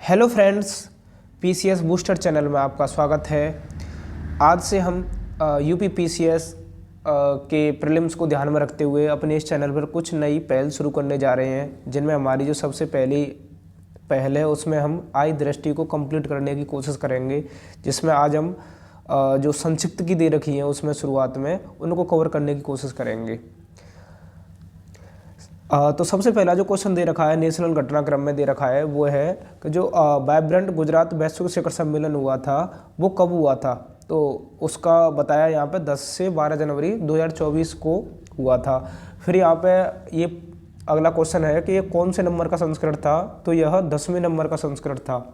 Hello friends, PCS booster channel में आपका स्वागत है। आज से हम यूपी पीसीएस के प्रीलिम्स को ध्यान में रखते हुए अपने इस चैनल पर कुछ नई पहल शुरू करने जा रहे हैं, जिनमें हमारी जो सबसे पहली पहल है उसमें हम आई दृष्टि को कंप्लीट करने की कोशिश करेंगे, जिसमें आज हम जो संक्षिप्त की दे रखी हैं उसमें शुरुआत में उनको कवर करने की कोशिश करेंगे। तो सबसे पहला जो क्वेश्चन दे रखा है नेशनल घटनाक्रम में दे रखा है वो है कि जो वाइब्रेंट गुजरात वैश्विक शिखर सम्मेलन हुआ था वो कब हुआ था। तो उसका बताया यहाँ पे 10 से 12 जनवरी 2024 को हुआ था। फिर यहाँ पे ये अगला क्वेश्चन है कि ये कौन से नंबर का संस्करण था, तो यह 10वें नंबर का संस्करण था।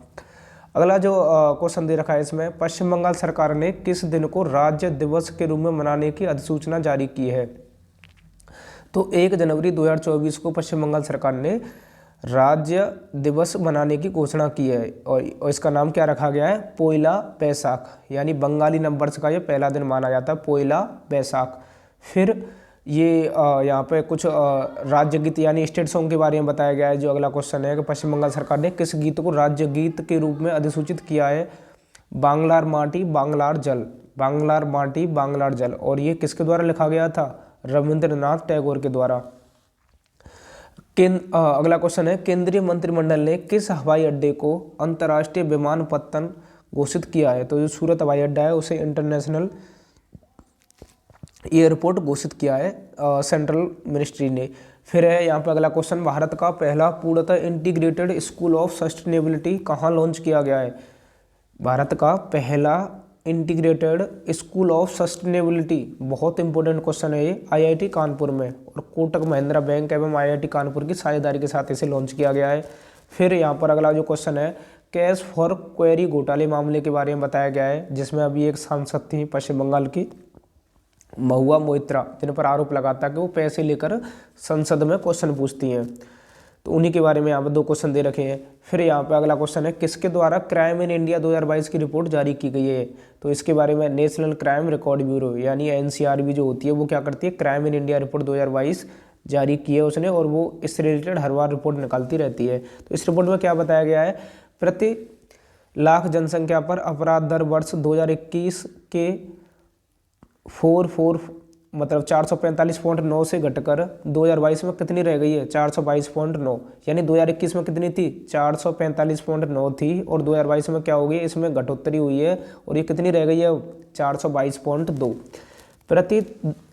अगला जो क्वेश्चन दे रखा है इसमें, पश्चिम बंगाल सरकार ने किस दिन को राज्य दिवस के रूप में मनाने की अधिसूचना जारी की है। तो 1 जनवरी 2024 को पश्चिम बंगाल सरकार ने राज्य दिवस मनाने की घोषणा की है और इसका नाम क्या रखा गया है, पोइला बैसाख, यानी बंगाली नंबर्स का ये पहला दिन माना जाता है, पोइला बैसाख। फिर ये यहाँ पे कुछ राज्य गीत यानी स्टेट सॉन्ग के बारे में बताया गया है। जो अगला क्वेश्चन है कि पश्चिम बंगाल सरकार ने किस गीत को राज्य गीत के रूप में अधिसूचित किया है, बांग्लार माटी बांग्लार जल, बांग्लार माटी बांग्लार जल। और ये किसके द्वारा लिखा गया था, रविंद्रनाथ टैगोर के द्वारा। अगला क्वेश्चन है, केंद्रीय मंत्रिमंडल ने किस हवाई अड्डे को अंतर्राष्ट्रीय विमानपत्तन घोषित किया है। तो जो सूरत हवाई अड्डा है उसे इंटरनेशनल एयरपोर्ट घोषित किया है सेंट्रल मिनिस्ट्री ने। फिर है यहाँ पे अगला क्वेश्चन, भारत का पहला पूर्णतः इंटीग्रेटेड स्कूल ऑफ सस्टेनेबिलिटी कहाँ लॉन्च किया गया है। भारत का पहला इंटीग्रेटेड स्कूल ऑफ सस्टेनेबिलिटी, बहुत इंपॉर्टेंट क्वेश्चन है ये, आईआईटी कानपुर में और कोटक महिंद्रा बैंक एवं आईआईटी कानपुर की साझेदारी के साथ इसे लॉन्च किया गया है। फिर यहाँ पर अगला जो क्वेश्चन है, कैश फॉर क्वेरी घोटाले मामले के बारे में बताया गया है, जिसमें अभी एक सांसद थी पश्चिम बंगाल की महुआ मोइत्रा, जिन पर आरोप लगाता है कि वो पैसे लेकर संसद में क्वेश्चन पूछती हैं। तो उन्हीं के बारे में यहाँ पर 2 क्वेश्चन दे रखे हैं। फिर यहाँ पे अगला क्वेश्चन है, किसके द्वारा क्राइम इन इंडिया 2022 की रिपोर्ट जारी की गई है। तो इसके बारे में नेशनल क्राइम रिकॉर्ड ब्यूरो यानी एनसीआरबी जो होती है वो क्या करती है, क्राइम इन इंडिया रिपोर्ट 2022 जारी की है उसने, और वो इससे रिलेटेड हर बार रिपोर्ट निकालती रहती है। तो इस रिपोर्ट में क्या बताया गया है, प्रति लाख जनसंख्या पर अपराध दर वर्ष 2021 के 445.9 से घटकर 2022 में कितनी रह गई है, 422.9, यानी 2021 में कितनी थी, 445.9 थी और 2022 में क्या हो गई, इसमें घटोत्तरी हुई है और ये कितनी रह गई है, 422.2। प्रति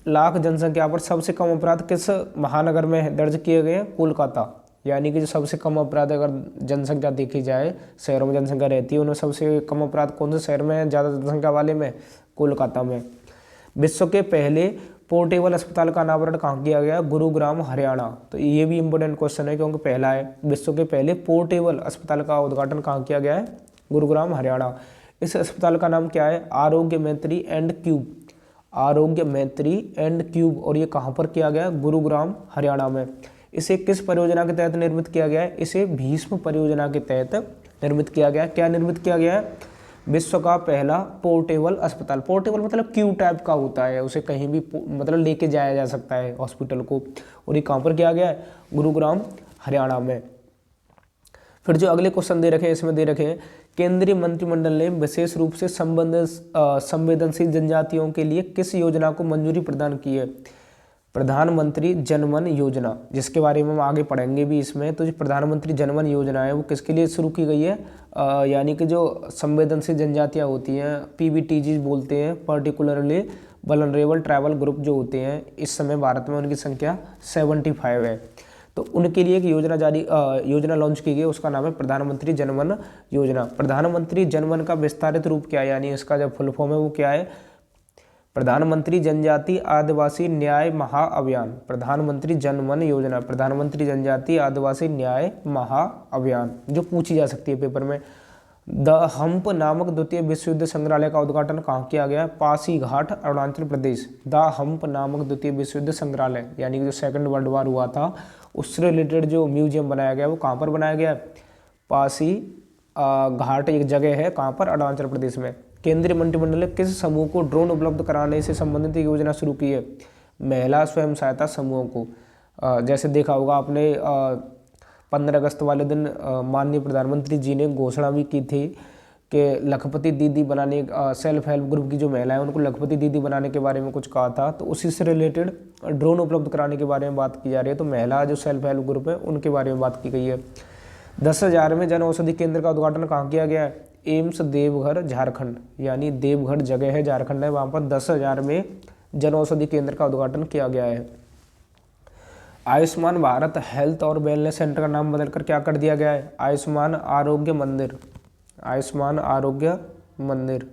लाख जनसंख्या पर सबसे कम अपराध किस महानगर में दर्ज किए गए हैं, कोलकाता, यानी कि जो सबसे कम अपराध अगर जनसंख्या देखी जाए, शहरों में जनसंख्या रहती है उनमें सबसे कम अपराध कौन से शहर में है, ज़्यादा जनसंख्या वाले में, कोलकाता में। विश्व के पहले पोर्टेबल अस्पताल का अनावरण कहाँ किया गया, गुरुग्राम हरियाणा। तो ये भी इंपॉर्टेंट क्वेश्चन है क्योंकि पहला है, विश्व के पहले पोर्टेबल अस्पताल का उद्घाटन कहाँ किया गया है, गुरुग्राम हरियाणा। इस अस्पताल का नाम क्या है, आरोग्य मैत्री एंड क्यूब, आरोग्य मैत्री एंड क्यूब, और ये कहाँ पर किया गया, गुरुग्राम हरियाणा में। इसे किस परियोजना के तहत निर्मित किया गया है, इसे भीष्म परियोजना के तहत निर्मित किया गया है। क्या निर्मित किया गया है, विश्व का पहला पोर्टेबल अस्पताल। पोर्टेबल मतलब क्यू टाइप का होता है, उसे कहीं भी मतलब लेके जाया जा सकता है हॉस्पिटल को, और ये कहाँ पर किया गया है, गुरुग्राम हरियाणा में। फिर जो अगले क्वेश्चन दे रखे हैं इसमें दे रखे हैं, केंद्रीय मंत्रिमंडल ने विशेष रूप से संवेदनशील जनजातियों के लिए किस योजना को मंजूरी प्रदान की है, प्रधानमंत्री जनमन योजना, जिसके बारे में हम आगे पढ़ेंगे भी इसमें। तो जो प्रधानमंत्री जनमन योजना है वो किसके लिए शुरू की गई है, यानी कि जो संवेदनशील जनजातियाँ होती हैं, पीबीटीजी बोलते हैं, पर्टिकुलरली वल्नरेबल ट्राइबल ग्रुप जो होते हैं, इस समय भारत में उनकी संख्या 75 है। तो उनके लिए एक योजना लॉन्च की गई, उसका नाम है प्रधानमंत्री जनमन योजना। प्रधानमंत्री जनमन का विस्तारित रूप क्या है, यानी इसका जो फुल फॉर्म है वो क्या है, प्रधानमंत्री जनजाति आदिवासी न्याय महाअभियान, प्रधानमंत्री जनमन योजना, प्रधानमंत्री जनजाति आदिवासी न्याय महाअभियान, जो पूछी जा सकती है पेपर में। द हम्प नामक द्वितीय विश्व युद्ध संग्रहालय का उद्घाटन कहाँ किया गया, पासीघाट अरुणाचल प्रदेश। द हम्प नामक द्वितीय विश्व युद्ध संग्रहालय यानी कि जो सेकंड वर्ल्ड वॉर हुआ था उससे रिलेटेड जो म्यूजियम बनाया गया वो कहाँ पर बनाया गया, पासी घाट एक जगह है, कहाँ पर, अरुणाचल प्रदेश में। केंद्रीय मंत्रिमंडल ने किस समूह को ड्रोन उपलब्ध कराने से संबंधित एक योजना शुरू की है, महिला स्वयं सहायता समूहों को। जैसे देखा होगा आपने 15 अगस्त वाले दिन माननीय प्रधानमंत्री जी ने घोषणा भी की थी कि लखपति दीदी बनाने, सेल्फ हेल्प ग्रुप की जो महिलाएं उनको लखपति दीदी बनाने के बारे में कुछ कहा था। तो उसी से रिलेटेड ड्रोन उपलब्ध कराने के बारे में बात की जा रही है। तो महिला जो सेल्फ हेल्प ग्रुप है उनके बारे में बात की गई है। 10,000 में जन औषधि केंद्र का उद्घाटन कहाँ किया गया है? एम्स देवघर झारखंड, यानी देवघर जगह है झारखंड है, वहाँ पर 10,000 में जन औषधि केंद्र का उद्घाटन किया गया है। आयुष्मान भारत हेल्थ और वेलनेस सेंटर का नाम बदलकर क्या कर दिया गया है? आयुष्मान आरोग्य मंदिर, आयुष्मान आरोग्य मंदिर।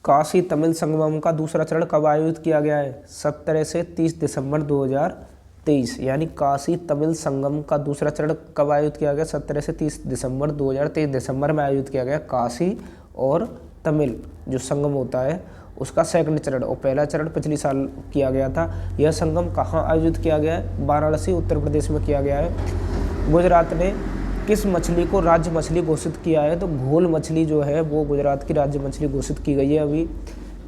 काशी तमिल संगमम का दूसरा चरण कब आयोजित किया गया है? 17 से 30 दिसंबर 2023, यानी काशी तमिल संगम का दूसरा चरण कब आयोजित किया गया? 17 से 30 दिसंबर 2023, दिसंबर में आयोजित किया गया। काशी और तमिल जो संगम होता है उसका सेकंड चरण, और पहला चरण पिछले साल किया गया था। यह संगम कहाँ आयोजित किया गया है? वाराणसी उत्तर प्रदेश में किया गया है। गुजरात ने किस मछली को राज्य मछली घोषित किया है? तो घोल मछली जो है वो गुजरात की राज्य मछली घोषित की गई है अभी।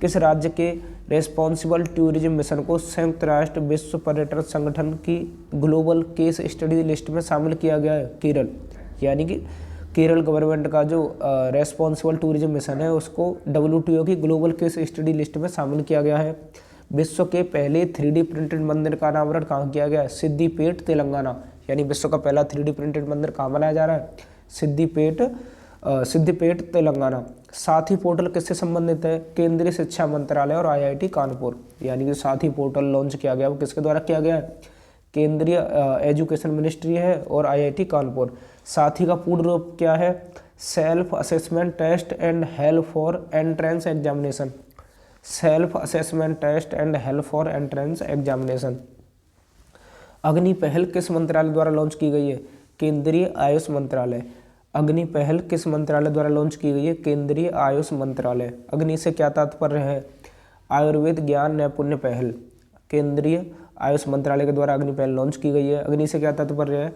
किस राज्य के रेस्पॉन्सिबल टूरिज्म मिशन को संयुक्त राष्ट्र विश्व पर्यटन संगठन की ग्लोबल केस स्टडी लिस्ट में शामिल किया गया है? केरल, यानी कि केरल गवर्नमेंट का जो रेस्पॉन्सिबल टूरिज्म मिशन है उसको WTO की ग्लोबल केस स्टडी लिस्ट में शामिल किया गया है। विश्व के पहले 3D प्रिंटेड मंदिर का नामकरण कहाँ किया गया है? सिद्दीपेट तेलंगाना, यानी विश्व का पहला 3D प्रिंटेड मंदिर कहाँ बनाया जा रहा है? सिद्दीपेट तेलंगाना। साथी पोर्टल किससे संबंधित है? केंद्रीय शिक्षा मंत्रालय और IIT कानपुर, यानी कि साथी पोर्टल लॉन्च किया गया वो किसके द्वारा किया गया है? केंद्रीय एजुकेशन मिनिस्ट्री है और IIT कानपुर। साथी का पूर्ण रूप क्या है? Self assessment test and help for entrance examination, self assessment test and help for entrance examination. Agni Pahal किस मंत्रालय द्वारा लॉन्च की गई है? केंद्रीय आयुष मंत्रालय। अग्नि पहल किस मंत्रालय द्वारा लॉन्च की गई है? केंद्रीय आयुष मंत्रालय। अग्नि से क्या तात्पर्य है? आयुर्वेद ज्ञान नैपुण्य पहल। केंद्रीय आयुष मंत्रालय के द्वारा अग्नि पहल लॉन्च की गई है। अग्नि से क्या तात्पर्य है?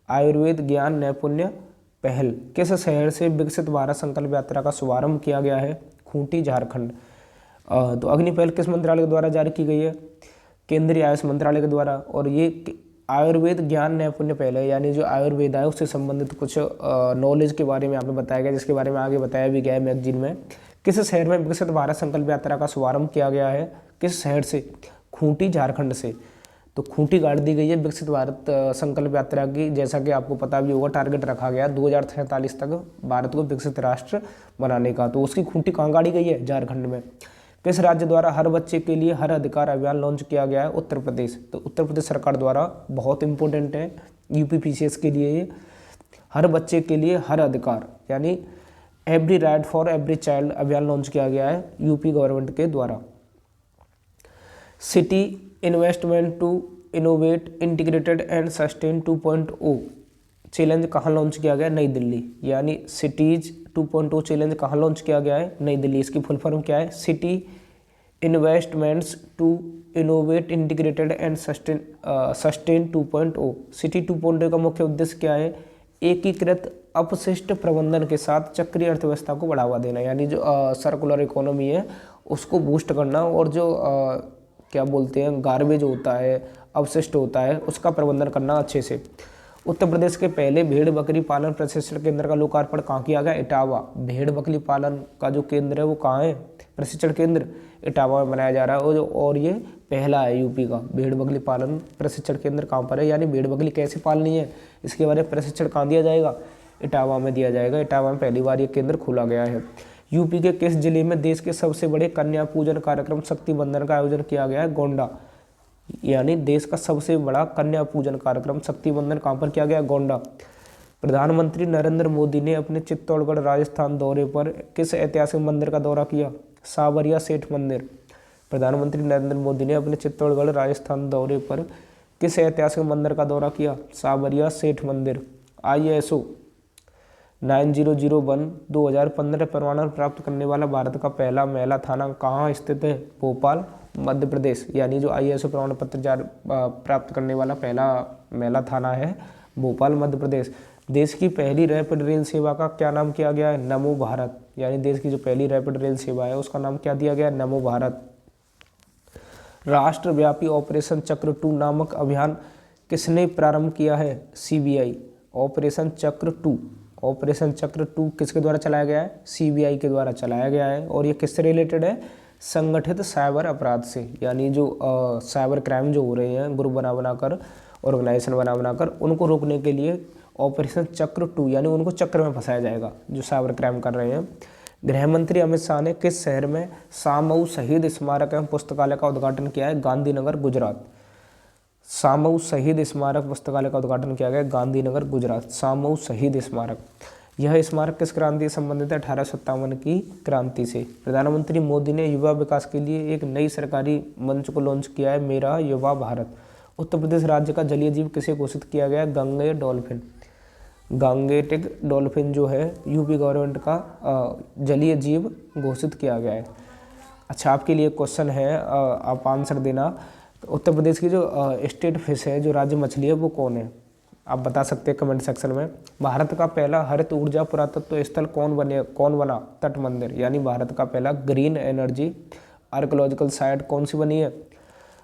आयुर्वेद ज्ञान नैपुण्य पहल। किस शहर से विकसित भारत संकल्प यात्रा का शुभारंभ किया गया है? खूंटी झारखंड। तो अग्नि पहल किस मंत्रालय के द्वारा जारी की गई है? केंद्रीय आयुष मंत्रालय के द्वारा। और ये आयुर्वेद ज्ञान नैपुण्य पहल है, यानी जो आयुर्वेद है उससे संबंधित कुछ नॉलेज के बारे में यहाँ पे बताया गया, जिसके बारे में आगे बताया भी गया है मैगजीन में। किस शहर में विकसित भारत संकल्प यात्रा का शुभारंभ किया गया है? किस शहर से? खूंटी झारखंड से। तो खूंटी गाड़ दी गई है विकसित भारत संकल्प यात्रा की। जैसा कि आपको पता भी होगा, टारगेट रखा गया 2047 तक भारत को विकसित राष्ट्र बनाने का। तो उसकी खूंटी कहाँ गाड़ी गई है? झारखंड में। किस राज्य द्वारा हर बच्चे के लिए हर अधिकार अभियान लॉन्च किया गया है? उत्तर प्रदेश। तो उत्तर प्रदेश सरकार द्वारा, बहुत इंपॉर्टेंट है UPPCS के लिए ये, हर बच्चे के लिए हर अधिकार, यानी every right for every child अभियान लॉन्च किया गया है UP गवर्नमेंट के द्वारा। City investment to innovate integrated and sustain 2.0 challenge कहाँ लॉन्च किया गया? नई दिल्ली, यानी सिटीज 2.0 चैलेंज कहाँ लॉन्च किया गया है? नई दिल्ली। इसकी फुल फॉर्म क्या है? City investments to innovate integrated and sustain 2.0। City 2.0 का मुख्य उद्देश्य क्या है? एकीकृत अपशिष्ट प्रबंधन के साथ चक्रीय अर्थव्यवस्था को बढ़ावा देना, यानी जो सर्कुलर इकोनॉमी है उसको बूस्ट करना, और जो क्या बोलते हैं गार्बेज होता है, अवशिष्ट होता है, उसका प्रबंधन करना अच्छे से। उत्तर प्रदेश के पहले भेड़ बकरी पालन प्रशिक्षण केंद्र का लोकार्पण कहाँ किया गया? इटावा। भेड़ बकरी पालन का जो केंद्र है वो कहाँ है? प्रशिक्षण केंद्र इटावा में बनाया जा रहा है। और ये पहला है UP का भेड़ बकरी पालन प्रशिक्षण केंद्र। कहाँ पर है? यानी भेड़ बकरी कैसे पालनी है इसके बारे में प्रशिक्षण कहाँ दिया जाएगा? इटावा में दिया जाएगा। इटावा में पहली बार ये केंद्र खोला गया है। UP के किस जिले में देश के सबसे बड़े कन्या पूजन कार्यक्रम शक्ति बंधन का आयोजन किया गया है? गोंडा, यानी देश का सबसे बड़ा कन्या पूजन कार्यक्रम शक्ति बंधन कहाँ पर किया गया? गोंडा। प्रधानमंत्री नरेंद्र मोदी ने अपने चित्तौड़गढ़ राजस्थान दौरे पर किस ऐतिहासिक मंदिर का दौरा किया? साबरिया सेठ मंदिर। प्रधानमंत्री नरेंद्र मोदी ने अपने चित्तौड़गढ़ राजस्थान दौरे पर किस ऐतिहासिक मंदिर का दौरा किया? साबरिया सेठ मंदिर। ISO 9001 2015 प्रमाणन प्राप्त करने वाला भारत का पहला महिला थाना कहाँ स्थित है? भोपाल, मध्य प्रदेश, यानी जो ISO प्रमाण पत्र प्राप्त करने वाला पहला महिला थाना है भोपाल, मध्य प्रदेश। देश की पहली रैपिड रेल सेवा का क्या नाम किया गया है? नमो भारत, यानी देश की जो पहली रैपिड रेल सेवा है उसका नाम क्या दिया गया है? नमो भारत। राष्ट्रव्यापी ऑपरेशन चक्र 2 नामक अभियान किसने प्रारंभ किया है? सीबीआई। ऑपरेशन चक्र 2, ऑपरेशन चक्र 2 किसके द्वारा चलाया गया है? सीबीआई के द्वारा चलाया गया है। और ये किससे रिलेटेड है? संगठित साइबर अपराध से, यानी जो साइबर क्राइम जो हो रहे हैं ग्रुप बना बनाकर, ऑर्गेनाइजेशन बना बनाकर, उनको रोकने के लिए ऑपरेशन चक्र 2, यानी उनको चक्र में फंसाया जाएगा जो साइबर क्राइम कर रहे हैं। गृह मंत्री अमित शाह ने किस शहर में सामऊ शहीद स्मारक एवं पुस्तकालय का उद्घाटन किया है? गांधीनगर, गुजरात। सामऊ शहीद स्मारक पुस्तकालय का उद्घाटन किया गया गांधीनगर, गुजरात। सामऊ शहीद स्मारक, यह स्मारक किस क्रांति से संबंधित है? 1857 की क्रांति से। प्रधानमंत्री मोदी ने युवा विकास के लिए एक नई सरकारी मंच को लॉन्च किया है, मेरा युवा भारत। उत्तर प्रदेश राज्य का जलीय जीव किसे घोषित किया गया? गंगे डॉल्फिन। गांगेटिक डॉल्फिन जो है यूपी गवर्नमेंट का जलीय जीव घोषित किया गया है। अच्छा, आपके लिए क्वेश्चन है, आप आंसर देना। उत्तर प्रदेश की जो स्टेट फिश है, जो राज्य मछली है, वो कौन है? आप बता सकते हैं कमेंट सेक्शन में। भारत का पहला हरित ऊर्जा पुरातत्व स्थल कौन बना? तट मंदिर, यानी भारत का पहला ग्रीन एनर्जी आर्कोलॉजिकल साइट कौन सी बनी है?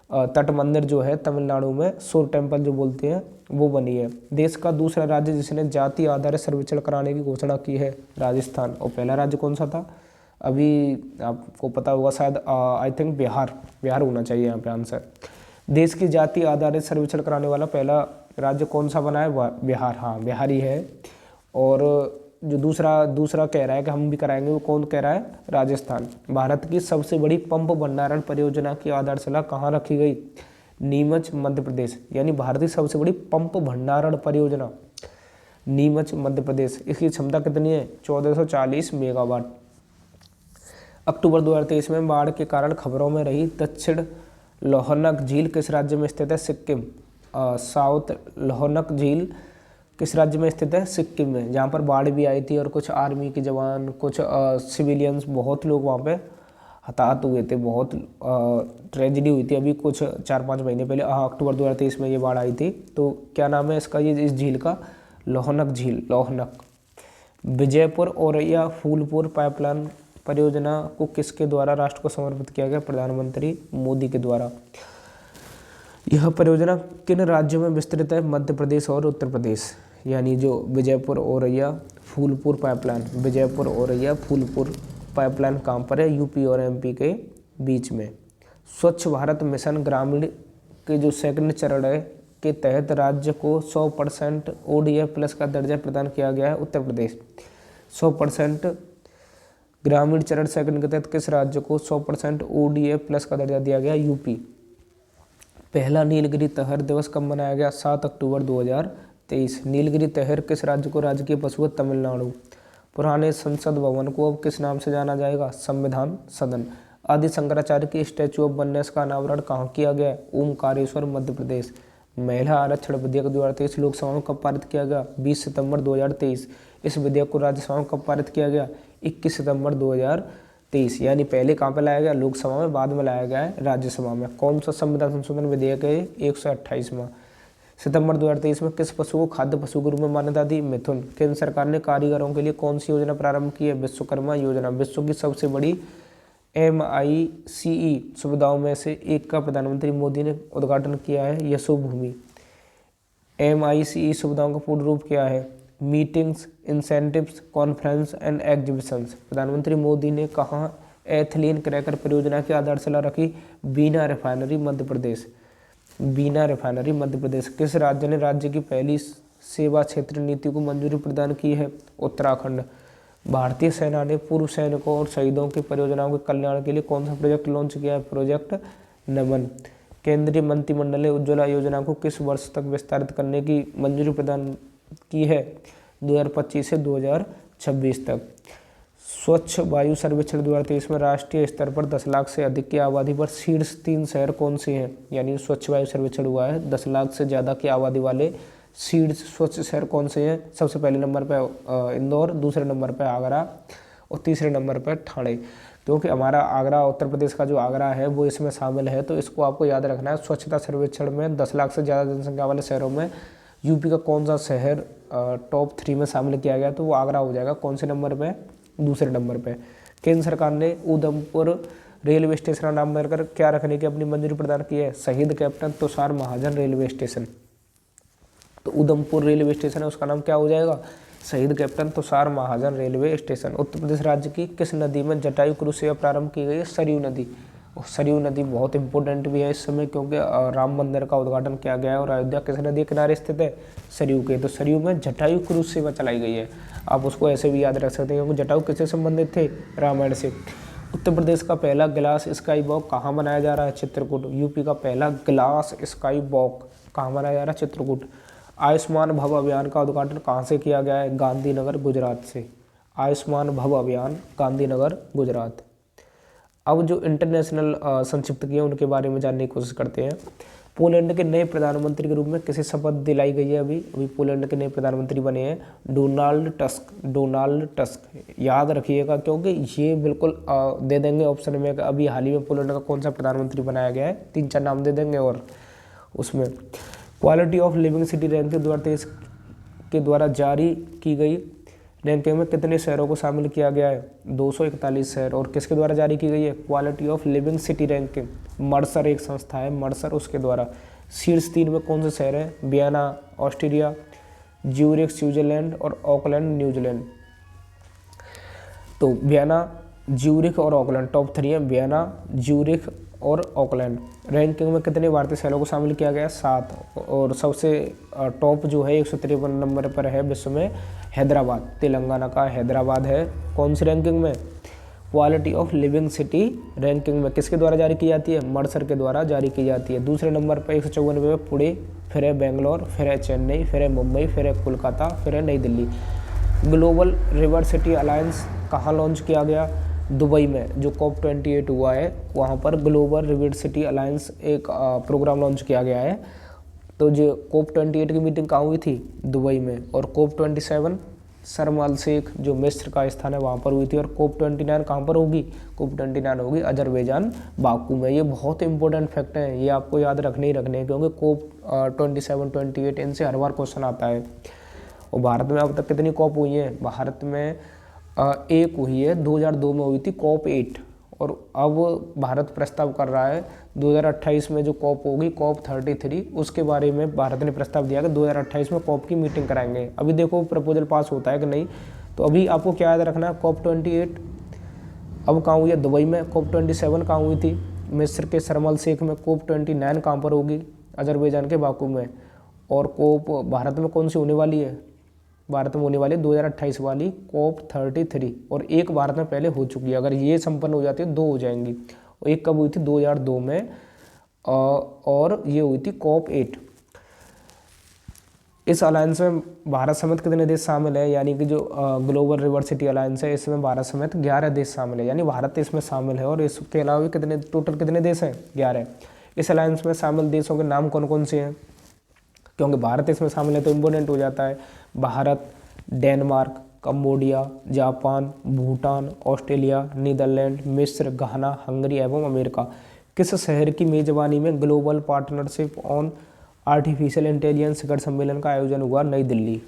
तट मंदिर जो है तमिलनाडु में, सोर टेम्पल जो बोलते हैं, वो बनी है। देश का दूसरा राज्य जिसने जाति आधारित सर्वेक्षण कराने की घोषणा की है? राजस्थान। और पहला राज्य कौन सा था? अभी आपको पता होगा शायद, आई थिंक बिहार होना चाहिए यहाँ पे आंसर। देश की जाति आधारित सर्वेक्षण कराने वाला पहला राज्य कौन सा बना है? बिहार। हाँ, बिहार ही है। और जो दूसरा कह रहा है कि हम भी कराएंगे, वो कौन कह रहा है? राजस्थान। भारत की सबसे बड़ी पंप भंडारण परियोजना की आधारशिला कहाँ रखी गई? नीमच, मध्य प्रदेश। यानी भारत की सबसे बड़ी पंप भंडारण परियोजना नीमच, मध्य प्रदेश। इसकी क्षमता कितनी है? 1440 मेगावाट। अक्टूबर 2023 में बाढ़ के कारण खबरों में रही दक्षिण लोहनक झील किस राज्य में स्थित है? सिक्किम। साउथ लोहनक झील किस राज्य में स्थित है? सिक्किम में, जहाँ पर बाढ़ भी आई थी और कुछ आर्मी के जवान, कुछ सिविलियंस, बहुत लोग वहाँ पे हताहत हुए थे। बहुत ट्रेजिडी हुई थी अभी कुछ 4-5 महीने पहले। अक्टूबर 2023 में ये बाढ़ आई थी। तो क्या नाम है इसका, ये इस झील का? लोहनक झील, लोहनक। विजयपुर औरैया फूलपुर पाइपलाइन परियोजना को किसके द्वारा राष्ट्र को समर्पित किया गया? प्रधानमंत्री मोदी के द्वारा। यह परियोजना किन राज्यों में विस्तृत है? मध्य प्रदेश और उत्तर प्रदेश। यानी जो विजयपुर औरैया फूलपुर पाइपलाइन, विजयपुर औरैया फूलपुर पाइपलाइन कहाँ पर है? यूपी और एमपी के बीच में। स्वच्छ भारत मिशन ग्रामीण के जो सेकंड चरण है के तहत राज्य को 100% ODF प्लस का दर्जा प्रदान किया गया है? उत्तर प्रदेश। 100% ग्रामीण चरण सेकंड के तहत किस राज्य को 100% ODF प्लस का दर्जा दिया गया? यूपी। पहला नीलगिरी तहर दिवस कब मनाया गया? 7 अक्टूबर 2023। नीलगिरी तहर किस राज्य को राजकीय पशु है? तमिलनाडु। पुराने संसद भवन को अब किस नाम से जाना जाएगा? संविधान सदन। आदि शंकराचार्य की स्टैचू ऑफ वननेस का अनावरण कहाँ किया गया? ओमकारेश्वर, मध्य प्रदेश। महिला आरक्षण विधेयक 2023 लोकसभा में कब पारित किया गया? 20 सितंबर 2023। इस विधेयक को राज्यसभा में कब पारित किया गया? 21 सितंबर 2023। यानी पहले कहाँ पे लाया गया? लोकसभा में, बाद में लाया गया है राज्यसभा में। कौन सा संविधान संशोधन विधेयक है? 128वां। सितंबर 2023 में किस पशु को खाद्य पशु के रूप में मान्यता दी? मिथुन। केंद्र सरकार ने कारीगरों के लिए कौन सी योजना प्रारंभ की है? विश्वकर्मा योजना। विश्व की सबसे बड़ी MICE सुविधाओं में से एक का प्रधानमंत्री मोदी ने उद्घाटन किया है, यशोभूमि। MICE सुविधाओं का पूर्ण रूप क्या है? Meetings, incentives, conference and exhibitions. प्रधानमंत्री मोदी ने कहाँ एथिलीन क्रैकर परियोजना की आधारशिला रखी? बीना रिफाइनरी, मध्य प्रदेश। बीना रिफाइनरी, मध्य प्रदेश। किस राज्य ने राज्य की पहली सेवा क्षेत्र नीति को मंजूरी प्रदान की है? उत्तराखंड। भारतीय सेना ने पूर्व सैनिकों और शहीदों की परियोजनाओं के कल्याण के लिए कौन सा प्रोजेक्ट लॉन्च किया है? प्रोजेक्ट नमन। केंद्रीय मंत्रिमंडल ने उज्ज्वला योजना को किस वर्ष तक विस्तारित करने की मंजूरी प्रदान की है? 2025 से 2026 तक। स्वच्छ वायु सर्वेक्षण 2023 में राष्ट्रीय स्तर पर 10 लाख से अधिक की आबादी पर शीर्ष 3 शहर कौन से हैं? यानी स्वच्छ वायु सर्वेक्षण हुआ है, 10 लाख से ज़्यादा की आबादी वाले शीर्ष स्वच्छ शहर कौन से हैं? सबसे पहले नंबर पर इंदौर, दूसरे नंबर पर आगरा और तीसरे नंबर पर ठाणे। क्योंकि हमारा आगरा, उत्तर प्रदेश का जो आगरा है वो इसमें शामिल है, तो इसको आपको याद रखना है। स्वच्छता सर्वेक्षण में 10 लाख से ज़्यादा जनसंख्या वाले शहरों में यूपी का कौन सा शहर टॉप 3 में शामिल किया गया? तो वो आगरा हो जाएगा। कौन से नंबर पे? दूसरे नंबर पे। केंद्र सरकार ने उधमपुर रेलवे स्टेशन का नाम बदलकर क्या रखने की अपनी मंजूरी प्रदान की है? शहीद कैप्टन तुषार महाजन रेलवे स्टेशन। तो उधमपुर रेलवे स्टेशन है उसका नाम क्या हो जाएगा, शहीद कैप्टन तुषार महाजन रेलवे स्टेशन। उत्तर प्रदेश राज्य की किस नदी में जटायु क्रूज सेवा प्रारंभ की गई है, सरयू नदी। और सरयू नदी बहुत इंपॉर्टेंट भी है इस समय, क्योंकि राम मंदिर का उद्घाटन किया गया है और अयोध्या किस नदी के किनारे स्थित है, सरयू के। तो सरयू में जटायु क्रूज सेवा चलाई गई है। आप उसको ऐसे भी याद रख सकते हैं क्योंकि जटायु किससे संबंधित थे, रामायण से। उत्तर प्रदेश का पहला ग्लास स्काई वॉक कहाँ बनाया जा रहा है, चित्रकूट। यूपी का पहला ग्लास स्काई वॉक कहाँ बनाया जा रहा है, चित्रकूट। आयुष्मान भव अभियान का उद्घाटन कहाँ से किया गया है, गांधीनगर गुजरात से। आयुष्मान भव अभियान गांधीनगर गुजरात। अब जो इंटरनेशनल संक्षिप्त किए उनके बारे में जानने की कोशिश करते हैं। पोलैंड के नए प्रधानमंत्री के रूप में किसे शपथ दिलाई गई है, अभी पोलैंड के नए प्रधानमंत्री बने हैं डोनाल्ड टस्क। डोनाल्ड टस्क याद रखिएगा क्योंकि ये बिल्कुल दे देंगे ऑप्शन में। अभी हाल ही में पोलैंड का कौन सा प्रधानमंत्री बनाया गया है, 3-4 नाम दे देंगे। और उसमें quality of living city ranking 2023 के द्वारा जारी की गई रैंकिंग में कितने शहरों को शामिल किया गया है, 241 शहर। और किसके द्वारा जारी की गई है, quality of living city ranking, Mercer एक संस्था है, मर्सर, उसके द्वारा। शीर्ष 3 में कौन से शहर है, वियना ऑस्ट्रिया, ज्यूरिख स्विट्जरलैंड और ऑकलैंड न्यूजीलैंड। तो वियना, ज्यूरिख और ऑकलैंड टॉप 3 है, वियना, ज्यूरिख और ऑकलैंड। रैंकिंग में कितने भारतीय शहरों को शामिल किया गया, 7। और सबसे टॉप जो है 153 नंबर पर है विश्व में हैदराबाद, तेलंगाना का हैदराबाद है। कौन सी रैंकिंग में, quality of living city ranking में। किसके द्वारा जारी की जाती है, मर्सर के द्वारा जारी की जाती है। दूसरे नंबर पर 154 में पुणे, फिर है बेंगलोर, फिर है चेन्नई, फिर है मुंबई, फिर है कोलकाता, फिर है नई Delhi. Global river city alliance कहाँ लॉन्च किया गया, दुबई में। जो COP28 हुआ है वहाँ पर ग्लोबल रिवर सिटी अलायंस एक प्रोग्राम लॉन्च किया गया है। तो जो COP28 की मीटिंग कहाँ हुई थी, दुबई में। और COP27 शर्म अल शेख जो मिस्र का स्थान है वहाँ पर हुई थी। और COP29 कहाँ पर होगी, COP29 होगी अजरबैजान बाकू में। ये बहुत इंपॉर्टेंट फैक्ट है, ये आपको याद रखने ही रखने हैं क्योंकि COP27, 28 इनसे हर बार क्वेश्चन आता है। और भारत में अब तक कितनी COP हुई है, भारत में एक हुई है, 2002 में हुई थी COP8। और अब भारत प्रस्ताव कर रहा है 2028 में जो COP होगी COP33, उसके बारे में भारत ने प्रस्ताव दिया कि 2028 में COP की मीटिंग कराएंगे। अभी देखो प्रपोजल पास होता है कि नहीं। तो अभी आपको क्या याद रखना है, COP28 अब कहाँ हुई है, दुबई में। COP27 कहाँ हुई थी, मिस्र के शर्म अल शेख में। COP29 कहाँ पर होगी, अजरबैजान के बाकू में। और COP भारत में कौन सी होने वाली है, भारत में होने वाली 2028 वाली COP33। और एक भारत में पहले हो चुकी है, अगर ये संपन्न हो जाती है 2 हो जाएंगी। और एक कब हुई थी, 2002 में, और ये हुई थी COP8। इस अलायंस में भारत समेत कितने देश शामिल है, यानी कि जो ग्लोबल रिवर सिटी अलायंस है इसमें भारत समेत 11 देश शामिल है, यानी भारत इसमें शामिल है। और इसके अलावा भी कितने टोटल कितने देश हैं, 11। इस अलायंस में शामिल देशों के नाम कौन कौन से हैं, क्योंकि भारत इसमें शामिल है तो इम्पोर्टेंट हो जाता है। Bharat, Denmark, Cambodia, Japan, Bhutan, Australia, Netherland, मिस्र, घाना, हंगरी एवं अमेरिका। किस शहर की मेजबानी में Global Partnership on Artificial Intelligence शिखर सम्मेलन का आयोजन हुआ, नई दिल्ली।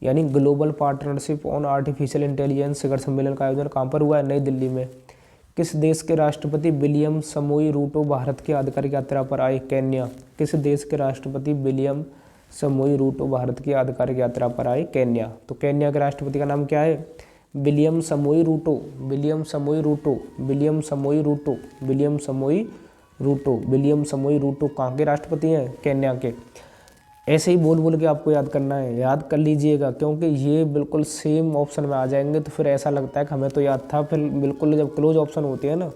यानी Global Partnership on Artificial Intelligence शिखर सम्मेलन का आयोजन कहाँ पर हुआ है, नई दिल्ली में। किस देश के राष्ट्रपति विलियम समोई रूटो भारत की आधिकारिक यात्रा पर आए, केन्या। किस देश के राष्ट्रपति विलियम समोई रूटो भारत की आधिकारिक यात्रा पर आए, केन्या। तो केन्या के राष्ट्रपति का नाम क्या है, विलियम समोई रूटो। विलियम समोई रूटो, विलियम समोई रूटो, विलियम समोई रूटो, विलियम समोई रूटो कहाँ के राष्ट्रपति हैं, केन्या के। ऐसे ही बोल बोल के आपको याद करना है, याद कर लीजिएगा क्योंकि ये बिल्कुल सेम ऑप्शन में आ जाएंगे तो फिर ऐसा लगता है कि हमें तो याद था, फिर बिल्कुल जब क्लोज ऑप्शन होते हैं ना,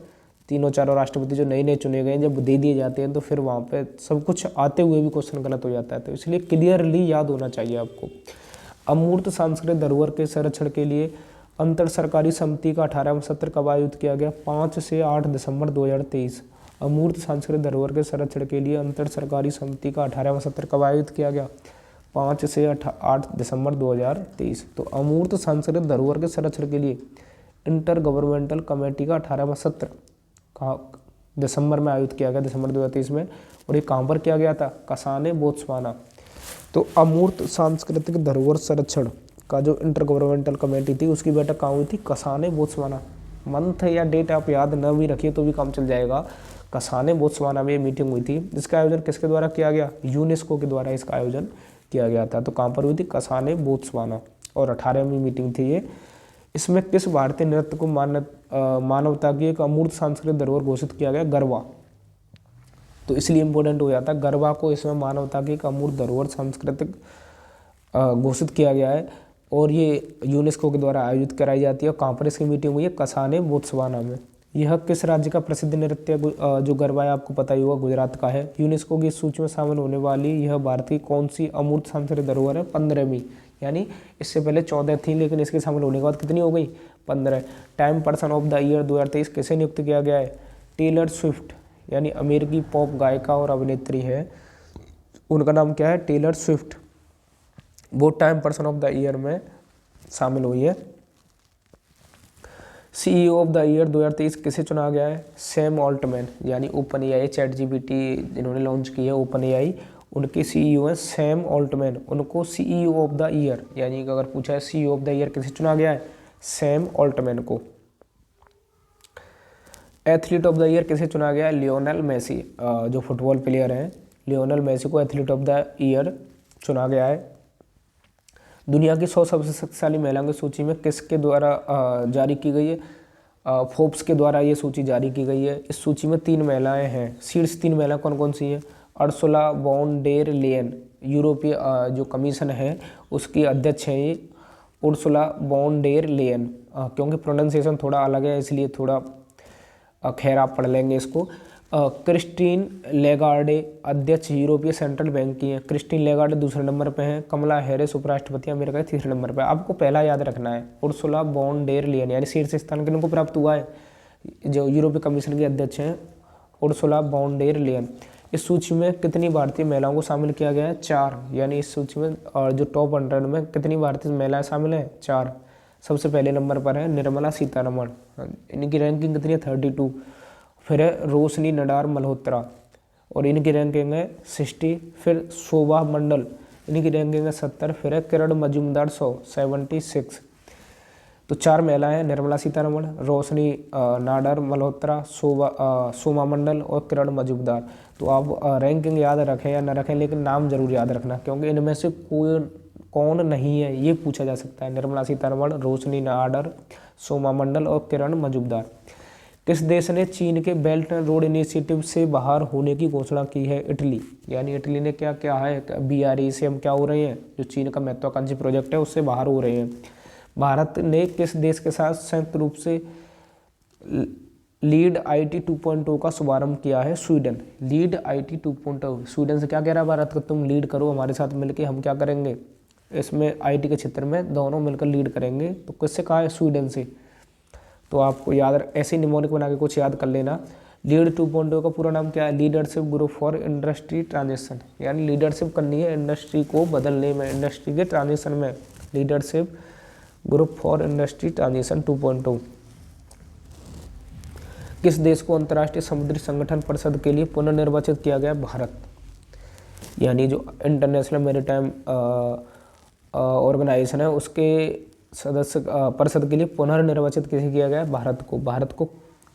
3-4 राष्ट्रपति जो नए नए चुने गए जब दे दिए जाते हैं तो फिर वहाँ पे सब कुछ आते हुए भी क्वेश्चन गलत हो जाता है। तो इसलिए क्लियरली याद होना चाहिए आपको। अमूर्त सांस्कृतिक धरोहर के संरक्षण के लिए अंतर सरकारी समिति का 18वां सत्र कब आयोजित किया गया, 5 से 8 दिसंबर 2023। अमूर्त सांस्कृतिक धरोहर के संरक्षण के लिए अंतर सरकारी समिति का 18वां सत्र कब आयोजित किया गया, 5 से 8 दिसंबर 2023। तो अमूर्त सांस्कृतिक धरोहर के संरक्षण के लिए इंटर गवर्नमेंटल कमेटी का 18वां सत्र दिसंबर में आयोजित किया गया, दिसंबर 2023 में। और ये कहाँ पर किया गया था, कसाने, बोत्सवाना। तो अमूर्त सांस्कृतिक धरोहर संरक्षण का जो इंटर गवर्नमेंटल कमेटी थी उसकी बैठक कहाँ हुई थी, कसाने, बोत्सवाना। मंथ या डेट आप याद न भी रखिए तो भी काम चल जाएगा। कसाने, बोत्सवाना में ये मीटिंग हुई थी। इसका आयोजन किसके द्वारा किया गया, यूनेस्को के द्वारा इसका आयोजन किया गया था। तो कहाँ पर हुई थी? कसाने, बोत्सवाना। और 18वीं मीटिंग थी ये। इसमें किस भारतीय नृत्य को मानवता की एक अमूर्त सांस्कृतिक धरोहर घोषित किया गया? गरबा। तो इसलिए इम्पोर्टेंट हो जाता है, गरबा को इसमें मानवता की एक अमूर्त धरोहर सांस्कृतिक घोषित किया गया है और ये यूनेस्को के द्वारा आयोजित कराई जाती है। कहाँ पर इसकी मीटिंग हुई है? कसाने, बोत्सवाना में। यह किस राज्य का प्रसिद्ध नृत्य जो गरबा है, आपको पता ही होगा, गुजरात का है। यूनेस्को की सूची में शामिल होने वाली यह भारत की कौन सी अमूर्त सांस्कृतिक धरोहर है? 15वीं। यानी इससे पहले 14 थी, लेकिन इसके शामिल होने के बाद कितनी हो गई? 15। Time Person of the year 2023 किसे नियुक्त किया गया है? टेलर स्विफ्ट, यानी अमेरिकी पॉप गायिका और अभिनेत्री है। उनका नाम क्या है? Taylor Swift. वो Time Person of the Year में शामिल हुई है। CEO ऑफ द ईयर 2023 किसे चुना गया है? सैम ऑल्टमैन, यानी ओपन एआई, चैट जीपीटी जिन्होंने लॉन्च की है ओपन एआई, उनके CEO हैं सैम ऑल्टमैन। उनको CEO ऑफ द ईयर, यानी अगर पूछा है CEO ऑफ द ईयर किसे चुना गया है? सैम ऑल्टमैन को। एथलीट ऑफ द ईयर किसे चुना गया है? लियोनेल मेसी, जो फुटबॉल प्लेयर हैं, लियोनेल मेसी को एथलीट ऑफ द ईयर चुना गया है। दुनिया की 100 सबसे शक्तिशाली महिलाओं की सूची में किसके द्वारा जारी की गई है? फोर्ब्स के द्वारा ये सूची जारी की गई है। इस सूची में 3 महिलाएं हैं। शीर्ष 3 महिलाएं कौन कौन सी हैं? अर्सुला वॉन डेर लेयन, यूरोपीय जो कमीशन है उसकी अध्यक्ष है ये, उर्सुला वॉन डेर लेयन। क्योंकि प्रोनाउंसिएशन थोड़ा अलग है इसलिए थोड़ा खैर आप पढ़ लेंगे इसको। क्रिस्टीन लेगार्डे अध्यक्ष यूरोपीय सेंट्रल बैंक की है। क्रिस्टीन लेगार्डे दूसरे नंबर पे हैं। कमला हैरिस उपराष्ट्रपति अमेरिका के तीसरे नंबर पे। आपको पहला याद रखना है, उर्सुला वॉन डेर लेयन, यानी शीर्ष स्थान किनको प्राप्त हुआ है? जो यूरोपीय कमीशन के अध्यक्ष हैं उर्सुला वॉन डेर लेयन। इस सूची में कितनी भारतीय महिलाओं को शामिल किया गया है? 4। यानी इस सूची में और जो टॉप 100 में कितनी भारतीय महिलाएं शामिल हैं? 4। सबसे पहले नंबर पर है निर्मला सीतारमण, इनकी रैंकिंग कितनी है? 32। फिर है रोशनी नडार मल्होत्रा और इनकी रैंकिंग है 60। फिर शोभा मंडल, इनकी रैंकिंग है 70। फिर है किरण मजूमदार 76। तो 4 महिलाएं हैं, निर्मला सीतारमण, रोशनी नाडार मल्होत्रा, सोमा मंडल और किरण मजूमदार। तो आप रैंकिंग याद रखें या न रखें, लेकिन नाम जरूर याद रखना, क्योंकि इनमें से कौन नहीं है ये पूछा जा सकता है। निर्मला सीतारमण, रोशनी नाडार, सोमा मंडल और किरण मजूमदार। किस देश ने चीन के बेल्ट एंड रोड इनिशिएटिव से बाहर होने की घोषणा की है? इटली। यानी इटली ने क्या क्या है? BRE से हम क्या हो रहे हैं? जो चीन का महत्वाकांक्षी प्रोजेक्ट है उससे बाहर हो रहे हैं। भारत ने किस देश के साथ संयुक्त रूप से लीड IT 2.0 का शुभारंभ किया है? स्वीडन। लीड IT 2.0, स्वीडन से क्या कह रहा है भारत को? तुम लीड करो हमारे साथ मिलकर, हम क्या करेंगे इसमें IT के क्षेत्र में दोनों मिलकर लीड करेंगे। तो किससे कहा है? स्वीडन से। तो आपको याद ऐसे निमोनिक बना के कुछ याद कर लेना। लीड 2.0 का पूरा नाम क्या है? Leadership group for industry transition, यानी लीडरशिप करनी है इंडस्ट्री को बदलने में, इंडस्ट्री के ट्रांजिशन में। Leadership group for industry transition 2.0। किस देश को अंतर्राष्ट्रीय समुद्री संगठन परिषद के लिए पुनर्निर्वाचित किया गया? भारत। यानी जो इंटरनेशनल मैरीटाइम ऑर्गेनाइजेशन है उसके सदस्य परिषद के लिए पुनर्निर्वाचित किसे किया गया? भारत को। भारत को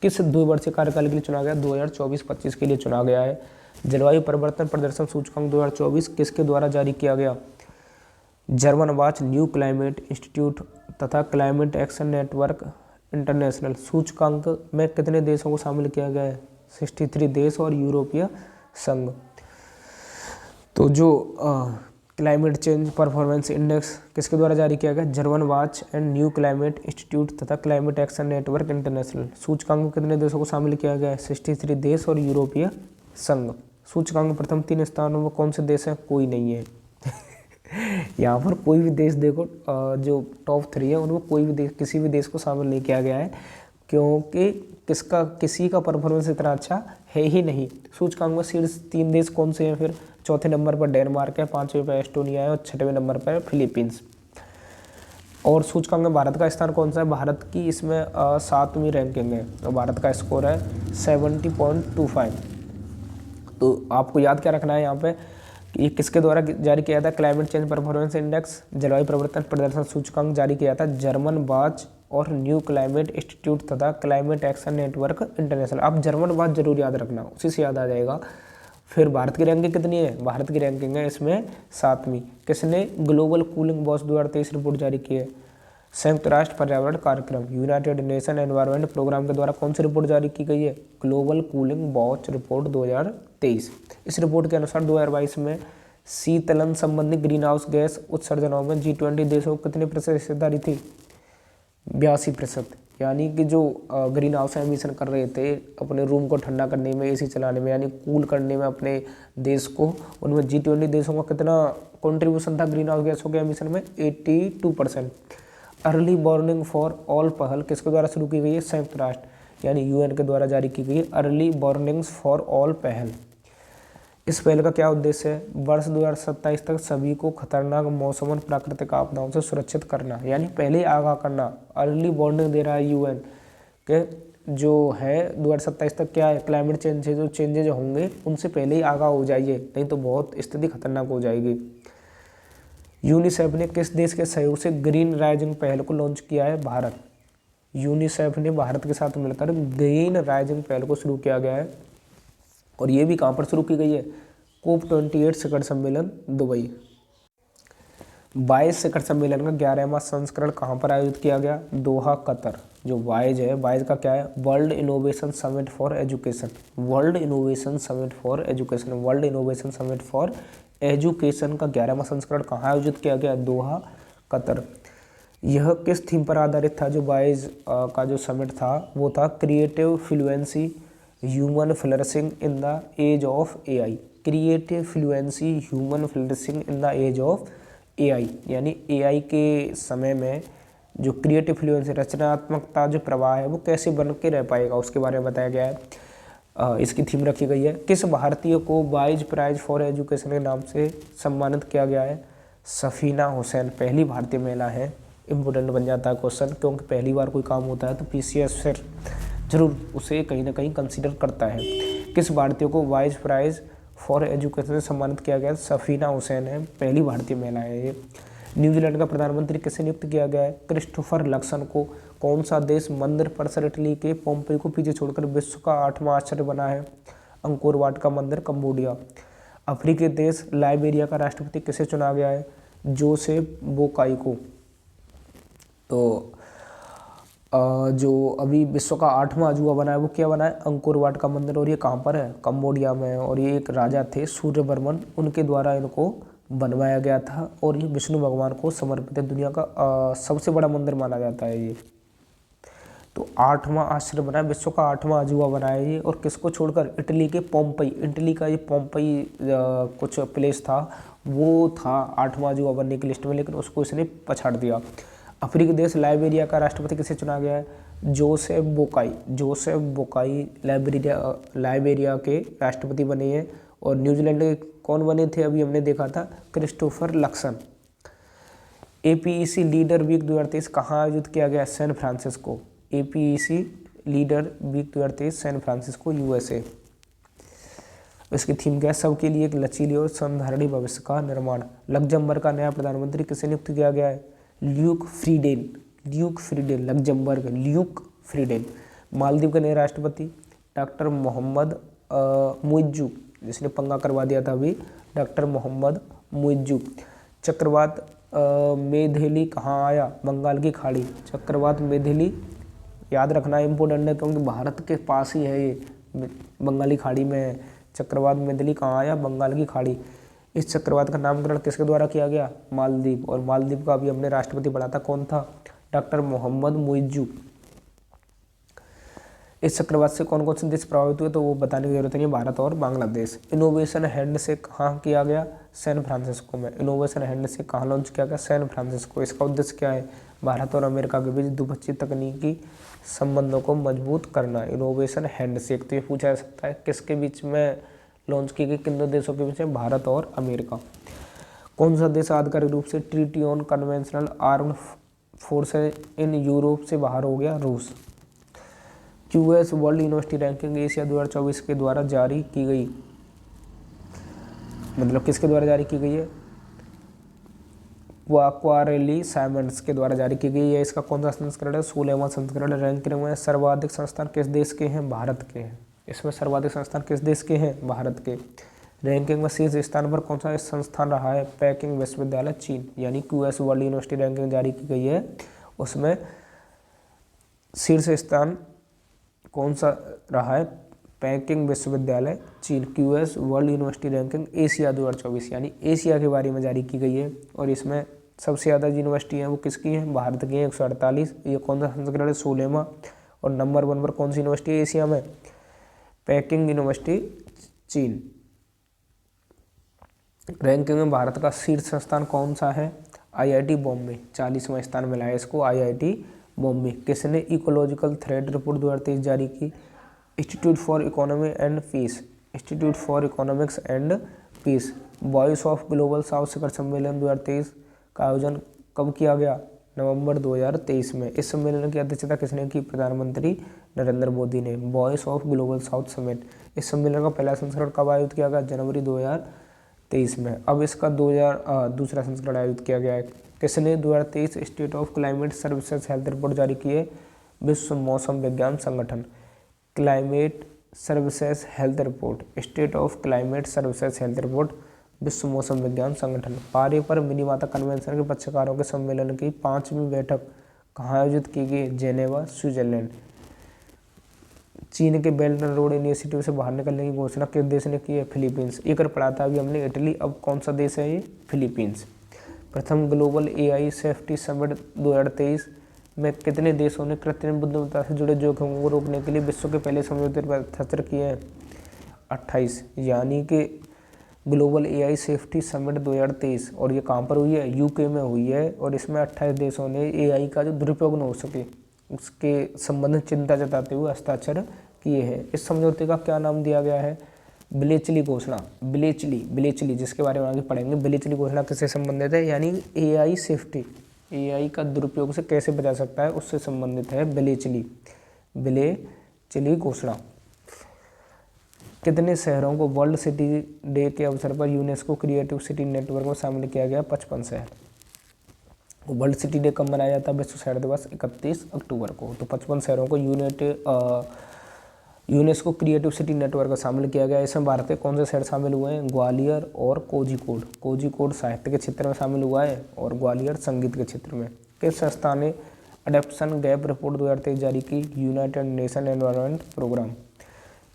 किस द्विवर्षीय कार्यकाल के लिए चुना गया? 2024-25 के लिए चुना गया है। जलवायु परिवर्तन प्रदर्शन सूचकांक 2024 किसके द्वारा जारी किया गया? German watch, new climate institute तथा क्लाइमेट एक्शन नेटवर्क इंटरनेशनल। सूचकांक में कितने देशों को शामिल किया गया है? 63 देश और यूरोपीय संघ। तो जो क्लाइमेट चेंज परफॉर्मेंस इंडेक्स किसके द्वारा जारी किया गया? German watch and new climate institute तथा क्लाइमेट एक्शन नेटवर्क इंटरनेशनल। सूचकांक में कितने देशों को शामिल किया गया है? 63 देश और यूरोपीय संघ। सूचकांक में प्रथम 3 स्थानों में कौन से देश हैं? कोई नहीं है। यहाँ पर कोई भी देश देखो, जो टॉप 3 है उनमें कोई भी देश, किसी भी देश को शामिल नहीं किया गया है, क्योंकि किसी का परफॉर्मेंस इतना अच्छा है ही नहीं। सूचकांक में शीर्ष 3 देश कौन से हैं? फिर चौथे नंबर पर डेनमार्क है, 5वें पर एस्टोनिया है और 6वें नंबर पर फिलीपींस। और सूचकांक में भारत का स्थान कौन सा है? भारत की इसमें 7वीं रैंकिंग है और भारत का स्कोर है 70.25। तो आपको याद क्या रखना है यहाँ पे कि ये किसके द्वारा जारी किया था? क्लाइमेट चेंज परफॉर्मेंस इंडेक्स, जलवायु परिवर्तन प्रदर्शन सूचकांक जारी किया था जर्मन वॉच और न्यू क्लाइमेट इंस्टीट्यूट तथा क्लाइमेट एक्शन नेटवर्क इंटरनेशनल। आप जर्मन वॉच जरूर याद रखना, उसी से याद आ जाएगा। फिर भारत की रैंकिंग कितनी है, भारत की रैंकिंग है इसमें 7वीं। किसने ग्लोबल कूलिंग बॉस 2023 रिपोर्ट जारी की है, संयुक्त राष्ट्र पर्यावरण कार्यक्रम यूनाइटेड नेशन एनवायरनमेंट प्रोग्राम के द्वारा कौन सी रिपोर्ट जारी की गई है, ग्लोबल कूलिंग वॉच रिपोर्ट 2023। इस रिपोर्ट के अनुसार 2022 में शीतलन संबंधी ग्रीन हाउस गैस उत्सर्जनों में G20 देशों को कितनी प्रतिशत हिस्सेदारी थी, 82%। यानी कि जो ग्रीन हाउस एमिशन कर रहे थे अपने रूम को ठंडा करने में, एसी चलाने में, यानी कूल करने में अपने देश को, उनमें G20 देशों का कितना कंट्रीब्यूशन था ग्रीन हाउस गैसों के एमिशन में, 82%। अर्ली वार्निंग फॉर ऑल पहल किसके द्वारा शुरू की गई है, संयुक्त राष्ट्र यानी UN के द्वारा जारी की गई है अर्ली वार्निंग्स फॉर ऑल पहल। इस पहल का क्या उद्देश्य है, वर्ष 2027 तक सभी को खतरनाक मौसम और प्राकृतिक आपदाओं से सुरक्षित करना, यानी पहले ही आगाह करना। अर्ली वार्निंग दे रहा है UN के जो है 2027 तक क्या है, क्लाइमेट चेंज से जो चेंजेज होंगे उनसे पहले ही आगाह हो जाइए, नहीं तो बहुत स्थिति खतरनाक हो जाएगी। यूनिसेफ ने किस देश के सहयोग से ग्रीन राइजिंग पहल को लॉन्च किया है, भारत। यूनिसेफ ने भारत के साथ मिलकर ग्रीन राइजिंग पहल को शुरू किया गया है, और ये भी कहाँ पर शुरू की गई है, COP28 शिखर सम्मेलन दुबई। 22 शिखर सम्मेलन का 11वां संस्करण कहाँ पर आयोजित किया गया, दोहा कतर। जो वाइज है, वाइज का क्या है, world innovation summit for education, world innovation summit for education, world innovation summit for education का 11वां संस्करण कहाँ आयोजित किया गया, दोहा कतर। यह किस थीम पर आधारित था, जो वाइज का जो समिट था वो था creative fluency human flourishing in the age of AI, creative fluency human flourishing in the age of AI, यानी AI के समय में जो क्रिएटिव फ्लुएंसी रचनात्मकता जो प्रवाह है वो कैसे बन के रह पाएगा, उसके बारे में बताया गया है। इसकी थीम रखी गई है। किस भारतीय को वाइज प्राइज फॉर एजुकेशन के नाम से सम्मानित किया गया है, सफीना हुसैन, पहली भारतीय महिला है। इम्पोर्टेंट बन जाता है क्वेश्चन, क्योंकि पहली बार कोई काम होता है तो PCS फिर जरूर उसे कहीं ना कहीं कंसीडर करता है। किस भारतीय को वाइज प्राइज फॉर एजुकेशन से सम्मानित किया गया, सफीना हुसैन है, पहली भारतीय महिला है ये। न्यूजीलैंड का प्रधानमंत्री किसे नियुक्त किया गया है, क्रिस्टोफर लक्सन को। कौन सा देश मंदिर परिसर इटली के पोम्पेई को पीछे छोड़कर विश्व का 8वां आश्चर्य बना है, अंकोर वाट का मंदिर, कंबोडिया। अफ्रीकी देश लाइबेरिया का राष्ट्रपति किसे चुना गया है, जोसेफ बोकाई को। तो जो अभी विश्व का 8वां अजूबा बना है वो क्या बना है, अंकोर वाट का मंदिर, और ये कहाँ पर है, कंबोडिया में है। और ये एक राजा थे सूर्यवर्मन, उनके द्वारा इनको बनवाया गया था, और ये विष्णु भगवान को समर्पित है। दुनिया का सबसे बड़ा मंदिर माना जाता है ये। तो 8वां आश्चर्य बना है, विश्व का 8वां अजूबा बना है ये। और किसको छोड़कर, इटली के पोम्पेई, इटली का ये पोम्पेई कुछ प्लेस था वो था 8वां अजूबा बनने की लिस्ट में, लेकिन उसको इसने पछाड़ दिया। अफ्रीकी देश लाइबेरिया का राष्ट्रपति किसे चुना गया है, जोसेफ बोकाई, जोसेफ बोकाई लाइबेरिया के राष्ट्रपति बने हैं। और न्यूजीलैंड के कौन बने थे, अभी हमने देखा था, Christopher Luxon. APEC leader week 2023 कहाँ आयोजित किया गया, San Francisco. APEC leader week 2023 San Francisco, USA। इसकी थीम क्या है, सबके लिए एक लचीली और संधारणी भविष्य का निर्माण। लग्जमबर्ग का नया प्रधानमंत्री किसे नियुक्त किया गया है, Luke Frieden, Luke Frieden, Luxembourg, Luke Frieden. Maldives के नए राष्ट्रपति डॉक्टर मोहम्मद मुइज्जू, जिसने पंगा करवा दिया था अभी, डॉक्टर मोहम्मद मुइज्जू। चक्रवात मेधेली कहाँ आया, बंगाल की खाड़ी। चक्रवात मेधेली याद रखना इम्पोर्टेंट है, क्योंकि भारत के पास ही है ये, बंगाली खाड़ी में है। चक्रवात मेधेली कहाँ आया, बंगाल की खाड़ी। इस चक्रवात का नामकरण किसके द्वारा किया गया, मालदीव। और मालदीव का अभी हमने राष्ट्रपति पढ़ा था, कौन था, डॉक्टर मोहम्मद मुइज्जू। इस चक्रवात से कौन कौन से देश प्रभावित हुए, तो वो बताने की जरूरत नहीं है, भारत और बांग्लादेश। इनोवेशन हैंड से कहाँ किया गया, सैन फ्रांसिस्को में। इनोवेशन हैंड से कहाँ लॉन्च किया गया, सैन फ्रांसिस्को। इसका उद्देश्य क्या है, भारत और अमेरिका के बीच द्विपक्षीय तकनीकी संबंधों को मजबूत करना। इनोवेशन हैंड से तो ये पूछा जा सकता है किसके बीच में लॉन्च की गई, किन दो देशों के बीच में, भारत और अमेरिका। कौन सा देश आधिकारिक रूप से treaty on conventional armed forces in Europe से बाहर हो गया, रूस। QS world university ranking Asia 2024 के द्वारा जारी की गई, मतलब किसके द्वारा जारी की गई है, क्वारेली साइमंड्स के द्वारा जारी की गई है। इसका कौन सा संस्करण है, 16वां संस्करण। रैंकिंग में सर्वाधिक संस्थान किस देश के हैं, भारत के हैं। इसमें सर्वाधिक संस्थान किस देश के हैं, भारत के। रैंकिंग में शीर्ष स्थान पर कौन सा संस्थान रहा है? पेकिंग विश्वविद्यालय चीन, यानी QS वर्ल्ड यूनिवर्सिटी रैंकिंग जारी की गई है, उसमें शीर्ष स्थान कौन सा रहा है? पेकिंग विश्वविद्यालय चीन, QS world university ranking Asia 2024, यानी एशिया के बारे में जारी की गई है। और इसमें सबसे ज़्यादा यूनिवर्सिटी हैं वो किसकी हैं? भारत की हैं 148। ये कौन सा संस्करण है? 16वां। और नंबर 1 पर कौन सी यूनिवर्सिटी है एशिया में? पेकिंग यूनिवर्सिटी चीन। रैंकिंग में भारत का शीर्ष स्थान कौन सा है? IIT बॉम्बे, 40वां स्थान मिला है इसको IIT बॉम्बे। किसने इकोलॉजिकल थ्रेड रिपोर्ट 2023 जारी की? Institute for Economy and Peace, Institute for Economics and Peace. Voice of Global South शिखर सम्मेलन 2023 का आयोजन कब किया गया? नवंबर 2023 में। इस सम्मेलन की अध्यक्षता किसने की? प्रधानमंत्री नरेंद्र मोदी ने। Voice of Global south summit, इस सम्मेलन का पहला संस्करण कब आयोजित किया गया? जनवरी 2023 में। अब इसका दूसरा संस्करण आयोजित किया गया है। किसने 2023 state of climate services health report जारी की है? विश्व मौसम विज्ञान संगठन। Climate services health report, state of climate services health report, विश्व मौसम विज्ञान संगठन। पारे पर मिनीमाता कन्वेंशन के पक्षकारों के सम्मेलन की 5वीं बैठक कहाँ आयोजित की गई? Geneva, Switzerland. चीन के बेल्ट एंड रोड इनिशिएटिव से बाहर निकलने की घोषणा किस देश ने की है? फिलीपींस। एक पढ़ा था अभी हमने इटली, अब कौन सा देश है ये? फिलीपींस। प्रथम ग्लोबल AI सेफ्टी समिट 2023 में कितने देशों ने कृत्रिम बुद्धिमत्ता से जुड़े जोखिमों को रोकने के लिए विश्व के पहले समझौते पर हस्ताक्षर किए हैं? 28, यानी कि ग्लोबल AI सेफ्टी समिट 2023, और ये कहाँ पर हुई है? UK में हुई है। और इसमें 28 देशों ने AI का जो दुरुपयोग न हो सके उसके संबंध में चिंता जताते हुए हस्ताक्षर किए हैं। इस समझौते का क्या नाम दिया गया है? ब्लेचली घोषणा। ब्लेचली जिसके बारे में आगे पढ़ेंगे। ब्लेचली घोषणा किससे संबंधित है? यानी AI सेफ्टी, AI का दुरुपयोग से कैसे बचा सकता है उससे संबंधित है ब्लेचली घोषणा। कितने शहरों को वर्ल्ड सिटी डे के अवसर पर यूनेस्को क्रिएटिव सिटी नेटवर्क में शामिल किया गया? 55 शहर। वर्ल्ड सिटी डे कब मनाया जाता है? विश्व शहर दिवस 31 अक्टूबर को। तो 55 शहरों को यूनेस्को क्रिएटिव सिटी नेटवर्क में शामिल किया गया। इसमें भारत के कौन से शहर शामिल हुए हैं? ग्वालियर और कोझिकोड। कोझिकोड साहित्य के क्षेत्र में शामिल हुआ है और ग्वालियर संगीत के क्षेत्र में। किस संस्था ने अडॉप्शन गैप रिपोर्ट 2023 जारी की? United Nation Environment Programme.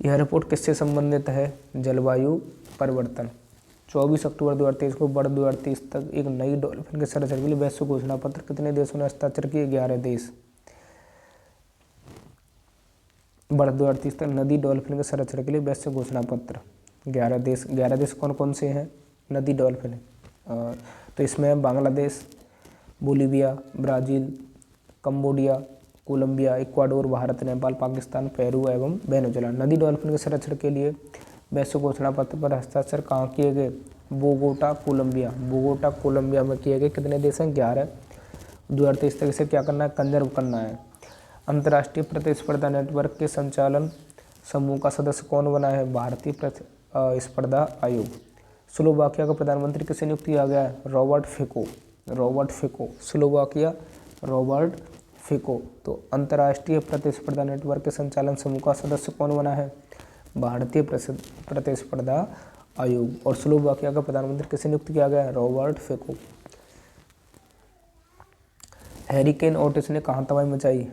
यह रिपोर्ट किससे संबंधित है? जलवायु परिवर्तन। 24 अक्टूबर 2023 को वर्ष 2030 तक एक नई डॉल्फिन के संरक्षण के लिए वैश्विक घोषणा पत्र कितने देशों ने हस्ताक्षर किए? 11 देश। वर्ष 2030 तक नदी डॉल्फिन के संरक्षण के लिए वैश्विक घोषणा पत्र 11 देश। 11 देश कौन कौन से हैं? नदी डॉल्फिन तो इसमें Bangladesh, Bolivia, Brazil, Cambodia, Colombia, Ecuador, Bharat, Nepal, Pakistan, Peru एवं वेनेजुएला। नदी डॉल्फिन के संरक्षण के लिए वैश्विक घोषणा पत्र पर हस्ताक्षर कहाँ किए गए? बोगोटा, कोलंबिया में किए गए। कितने देश हैं? 11। 2023 तक इसे क्या करना है? कंजर्व करना है। अंतर्राष्ट्रीय प्रतिस्पर्धा नेटवर्क के संचालन समूह का सदस्य कौन बना है? भारतीय प्रतिस्पर्धा आयोग। स्लोवाकिया का प्रधानमंत्री किसे नियुक्त किया गया है? Robert Fico. Slovakia, Robert Fico. तो अंतर्राष्ट्रीय प्रतिस्पर्धा नेटवर्क के संचालन समूह का सदस्य कौन बना है? भारतीय प्रतिस्पर्धा आयोग। और स्लोवाकिया का प्रधानमंत्री किसे नियुक्त किया गया है? Robert Fico. हैरिकेन ओटिस ने कहाँ तबाही मचाई?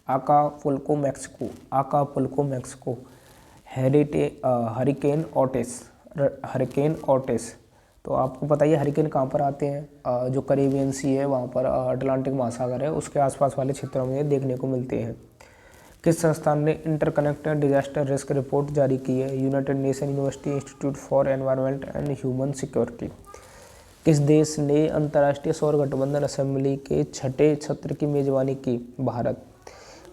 आकापुल्को, मैक्सिको। Hurricane Otis. तो आपको पता ही है हरिकेन कहाँ पर आते हैं? जो कैरेबियन सी है वहाँ पर, अटलांटिक महासागर है उसके आसपास वाले क्षेत्रों में देखने को मिलते हैं। किस संस्थान ने इंटरकनेक्टेड डिजास्टर रिस्क रिपोर्ट जारी की है? United nation university institute for environment and human security. किस देश ने अंतर्राष्ट्रीय सौर गठबंधन असेंबली के 6ठे सत्र की मेजबानी की?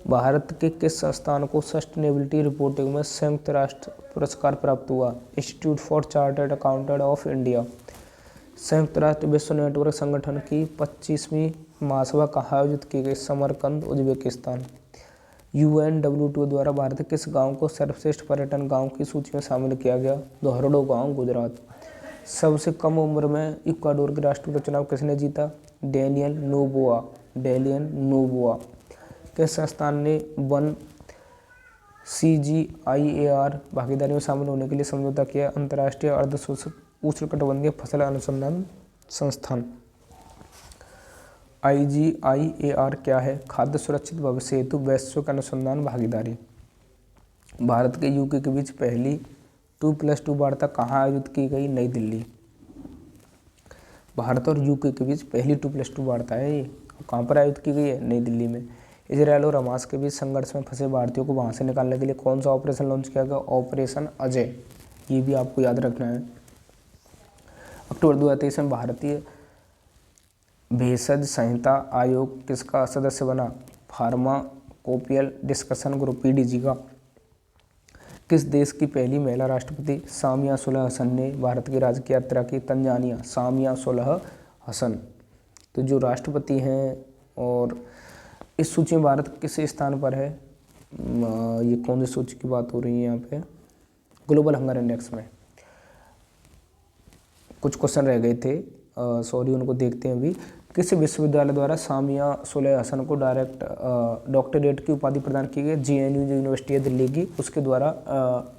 भारत के किस संस्थान को सस्टेनेबिलिटी रिपोर्टिंग में संयुक्त राष्ट्र पुरस्कार प्राप्त हुआ? Institute for chartered accountant of India. संयुक्त राष्ट्र विश्व नेटवर्क संगठन की 25वीं महासभा कहाँ आयोजित की गई? समरकंद, उज्बेकिस्तान। UNWTO द्वारा भारत के किस गांव को सर्वश्रेष्ठ पर्यटन गांव की सूची में शामिल किया गया? दोहरडो गांव, गुजरात। सबसे कम उम्र में इक्वाडोर के राष्ट्रपति चुनाव किसने जीता? Daniel Noboa. किस संस्थान ने वन CGIAR भागीदारी में शामिल होने के लिए समझौता किया। अंतर्राष्ट्रीय अर्ध उष्णकटिबंधीय फसल अनुसंधान संस्थान। IGIAR क्या है? खाद्य सुरक्षित भविष्य हेतु वैश्विक अनुसंधान भागीदारी। भारत के यूके के बीच पहली 2+2 वार्ता कहाँ आयोजित की गई? नई दिल्ली। भारत और यूके के बीच पहली 2+2 वार्ता है ये, कहाँ पर आयोजित की गई है? नई दिल्ली में। इजरायल और हमास के बीच संघर्ष में फंसे भारतीयों को वहाँ से निकालने के लिए कौन सा ऑपरेशन लॉन्च किया गया? ऑपरेशन अजय। ये भी आपको याद रखना है। अक्टूबर 2023 में भारतीय भेषज संहिता आयोग किसका सदस्य बना? फार्माकोपियल डिस्कशन ग्रुप PDG का। किस देश की पहली महिला राष्ट्रपति सामिया सुलह हसन ने भारत की राजकीय यात्रा की? तंजानिया। सामिया सुलह हसन तो जो राष्ट्रपति हैं। और इस सूची में भारत किस स्थान पर है? ये कौन सी सूची की बात हो रही है यहाँ पे? ग्लोबल हंगर इंडेक्स में। कुछ क्वेश्चन रह गए थे, सॉरी, उनको देखते हैं अभी। किस विश्वविद्यालय द्वारा सामिया सुलह हसन को डायरेक्ट डॉक्टरेट की उपाधि प्रदान की गई? JNU जो यूनिवर्सिटी है दिल्ली की, उसके द्वारा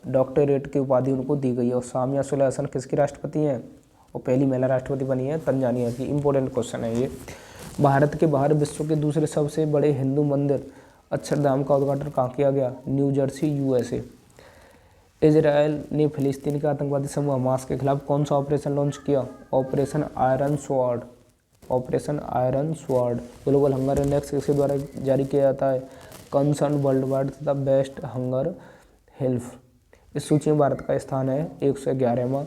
डॉक्टरेट की उपाधि उनको दी गई है। और सामिया सुलह हसन किसकी राष्ट्रपति हैं? और पहली महिला राष्ट्रपति बनी है तंजानिया की। इंपॉर्टेंट क्वेश्चन है ये। भारत के बाहर विश्व के दूसरे सबसे बड़े हिंदू मंदिर अक्षरधाम का उद्घाटन कहाँ किया गया? New Jersey, USA। इजरायल ने फिलिस्तीन के आतंकवादी समूह हमास के खिलाफ कौन सा ऑपरेशन लॉन्च किया? Operation iron sword. Operation iron sword. Global hunger index किसके द्वारा जारी किया जाता है? कंसर्न वर्ल्ड वाइड तथा बेस्ट हंगर हेल्प। इस सूची में भारत का स्थान है 111वां।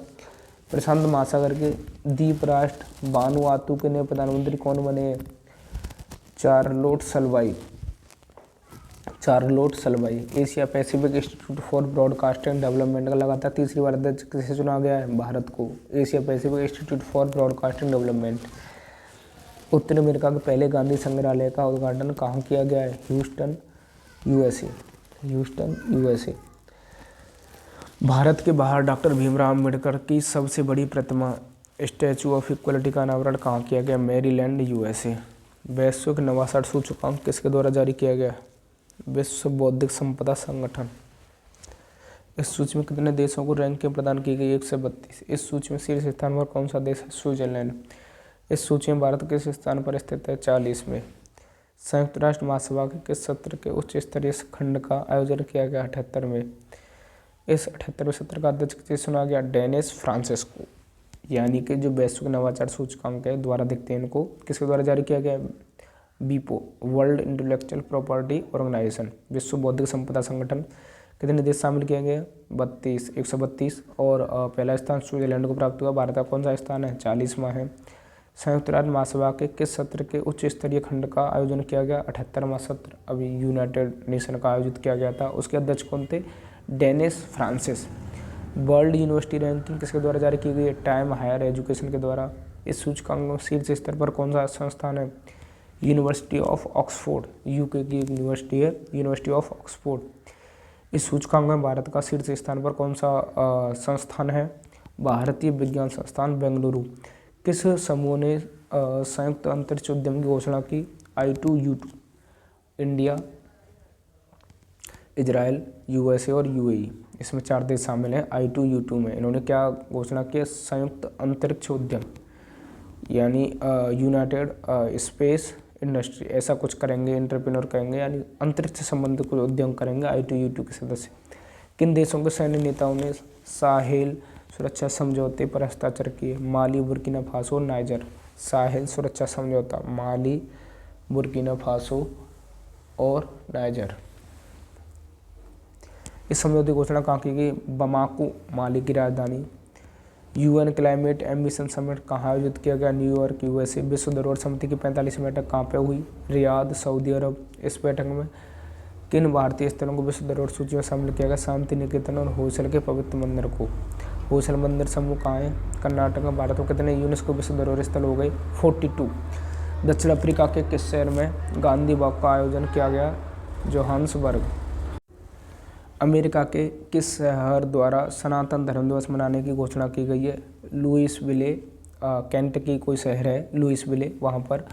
प्रशांत महासागर के द्वीप राष्ट्र वानुआतू के नए प्रधानमंत्री कौन बने? Charlotte Salwai. Asia Pacific Institute for Broadcasting Development का लगातार तीसरी बार अध्यक्ष किसे चुना गया है? भारत को। Asia Pacific Institute for Broadcasting development. Uttar America के पहले गांधी संग्रहालय का उद्घाटन कहाँ किया गया है? Houston, USA। भारत के बाहर डॉक्टर भीमराव अम्बेडकर की सबसे बड़ी प्रतिमा स्टैचू ऑफ इक्वलिटी का अनावरण कहाँ किया गया? Maryland, USA। वैश्विक नवाचार सूचकांक किसके द्वारा जारी किया गया? विश्व बौद्धिक संपदा संगठन। इस सूची में कितने देशों को रैंकिंग प्रदान की गई? 132। इस सूची में शीर्ष स्थान पर कौन सा देश है? स्विट्जरलैंड। इस सूची में भारत किस स्थान पर स्थित है? 40 में। संयुक्त राष्ट्र महासभा के किस सत्र के उच्च स्तरीय खंड का आयोजन किया गया? 78 में। इस 78वें सत्र का अध्यक्ष किसे चुना गया? Dennis Francisco. यानी कि जो वैश्विक नवाचार सूचकांक है, द्वारा देखते हैं इनको, किसके द्वारा जारी किया गया? WIPO, world intellectual property organisation, विश्व बौद्धिक संपदा संगठन। कितने देश शामिल किए गए? 132। और पहला स्थान स्विट्जरलैंड को प्राप्त हुआ। भारत का कौन सा स्थान है? 40वां है। संयुक्त राष्ट्र महासभा के किस सत्र के उच्च स्तरीय खंड का आयोजन किया गया? 78वां सत्र अभी यूनाइटेड नेशन का आयोजित किया गया था। उसके अध्यक्ष कौन थे? Dennis Francis. World university ranking किसके द्वारा जारी की गई है? टाइम हायर एजुकेशन के द्वारा। इस सूचकांक में शीर्ष स्तर पर कौन सा संस्थान है? यूनिवर्सिटी ऑफ ऑक्सफोर्ड, UK की एक यूनिवर्सिटी है, यूनिवर्सिटी ऑफ ऑक्सफोर्ड। इस सूचकांक में भारत का शीर्ष स्थान पर कौन सा संस्थान है? भारतीय विज्ञान संस्थान बेंगलुरु। किस समूह ने संयुक्त अंतरिक्ष उद्यम की घोषणा की? I2U2, इंडिया, इजराइल, USA और UAE। इसमें 4 देश शामिल हैं। I2U2 में इन्होंने क्या घोषणा की? संयुक्त अंतरिक्ष उद्यम, यानी यूनाइटेड स्पेस इंडस्ट्री, ऐसा कुछ करेंगे, एंटरप्रेन्योर करेंगे, यानी अंतरिक्ष से संबंधित कुछ उद्यम करेंगे I2U2 के सदस्य। किन देशों के सैन्य नेताओं ने साहेल सुरक्षा समझौते पर हस्ताक्षर किए? माली, बुर्किना फासो, नाइजर। साहेल सुरक्षा समझौता, माली, बुर्किना फासो और नाइजर। इस समझौते की घोषणा कहाँ की गई? बमाको, माली की राजधानी। UN क्लाइमेट एम्बिशन समिट कहाँ आयोजित किया गया? New York, USA। विश्व धरोहर समिति की 45वीं बैठक कहाँ पे हुई? रियाद, सऊदी अरब। इस बैठक में किन भारतीय स्थलों को विश्व धरोहर सूची में शामिल किया गया? शांति निकेतन और होयसल के पवित्र मंदिर को। होयसल मंदिर समूह कहाँ है? कर्नाटक में। भारत को कितने यूनेस्को विश्व धरोहर स्थल हो गए? 42। दक्षिण अफ्रीका के किस शहर में गांधी वॉक का आयोजन किया गया? जोहान्सबर्ग। अमेरिका के किस शहर द्वारा सनातन धर्म दिवस मनाने की घोषणा की गई है? लुइसविले, केंटकी कोई शहर है लुइसविले, वहाँ पर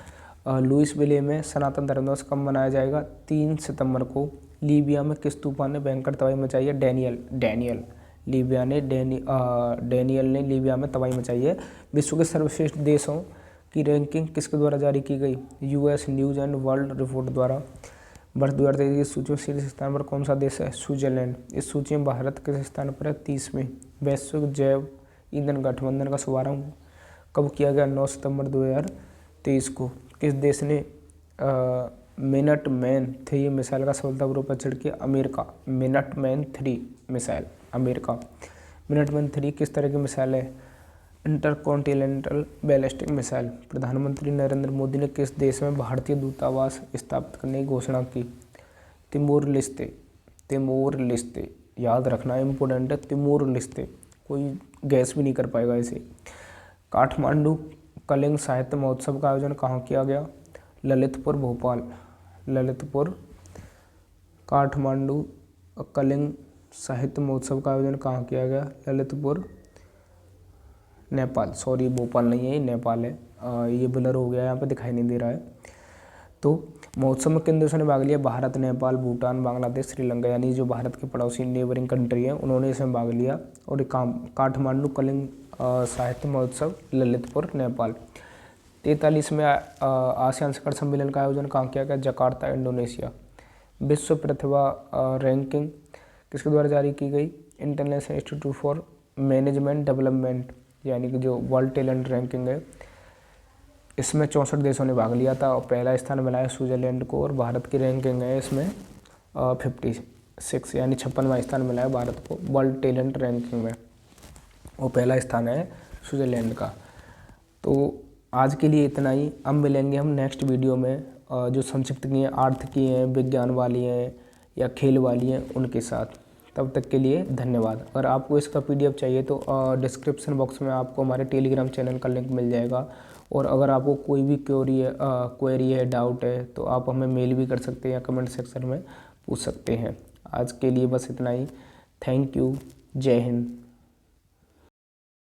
लुइसविले में सनातन धर्म दिवस कब मनाया जाएगा? 3 सितंबर को। लीबिया में किस तूफान ने भयंकर तबाही मचाई है? डेनियल डेनियल ने लीबिया में तबाही मचाई है। विश्व के सर्वश्रेष्ठ देशों की रैंकिंग किसके द्वारा जारी की गई? US news and world report द्वारा। वर्ष 2023 की सूची में शीर्ष स्थान पर कौन सा देश है? स्विट्जरलैंड। इस सूची में भारत किस स्थान पर है? 30वें। वैश्विक जैव ईंधन गठबंधन का शुभारंभ कब किया गया? 9 सितंबर 2023 को। किस देश ने मिनटमैन 3 मिसाइल का सफलतापूर्वक परीक्षण किया? America. Minuteman 3 missile, America. Minuteman 3 किस तरह की मिसाइल है? Intercontinental ballistic missile. प्रधानमंत्री नरेंद्र मोदी ने किस देश में भारतीय दूतावास स्थापित करने की घोषणा की? तिमोर लेस्ते, याद रखना इम्पोर्टेंट है, तिमोर लेस्ते। कोई गैस भी नहीं कर पाएगा इसे। काठमांडू कलिंग साहित्य महोत्सव का आयोजन कहाँ किया गया? ललितपुर, भोपाल। काठमांडू कलिंग साहित्य महोत्सव का आयोजन कहाँ किया गया? ललितपुर, नेपाल। सॉरी, भोपाल नहीं है, ये नेपाल है। ये ब्लर हो गया, यहाँ पे दिखाई नहीं दे रहा है। तो महोत्सव में किन देशों ने भाग लिया? भारत, नेपाल, भूटान, बांग्लादेश, श्रीलंका, यानी जो भारत के पड़ोसी नेबरिंग कंट्री हैं उन्होंने इसमें भाग लिया। और काठमांडू कलिंग साहित्य महोत्सव, ललितपुर, नेपाल। 43वें आसियान शिखर सम्मेलन का आयोजन कहाँ किया गया? Jakarta, Indonesia. विश्व प्रतिभा रैंकिंग किसके द्वारा जारी की गई? International institute for management development, यानी कि जो वर्ल्ड टैलेंट रैंकिंग है। इसमें 64 देशों ने भाग लिया था और पहला स्थान मिला है स्विट्जरलैंड को। और भारत की रैंकिंग है इसमें 56, यानी 56वां स्थान मिला है भारत को वर्ल्ड टैलेंट रैंकिंग में, और पहला स्थान है स्विट्जरलैंड का। तो आज के लिए इतना ही। अब मिलेंगे हम नेक्स्ट वीडियो में जो संक्षिप्त की हैं, आर्थ की हैं, विज्ञान वाली हैं या खेल वाली हैं, उनके साथ। तब तक के लिए धन्यवाद। अगर आपको इसका PDF चाहिए तो डिस्क्रिप्शन बॉक्स में आपको हमारे टेलीग्राम चैनल का लिंक मिल जाएगा। और अगर आपको कोई भी क्वेरी है, डाउट है, तो आप हमें मेल भी कर सकते हैं या कमेंट सेक्शन में पूछ सकते हैं। आज के लिए बस इतना ही। Thank you. जय हिंद।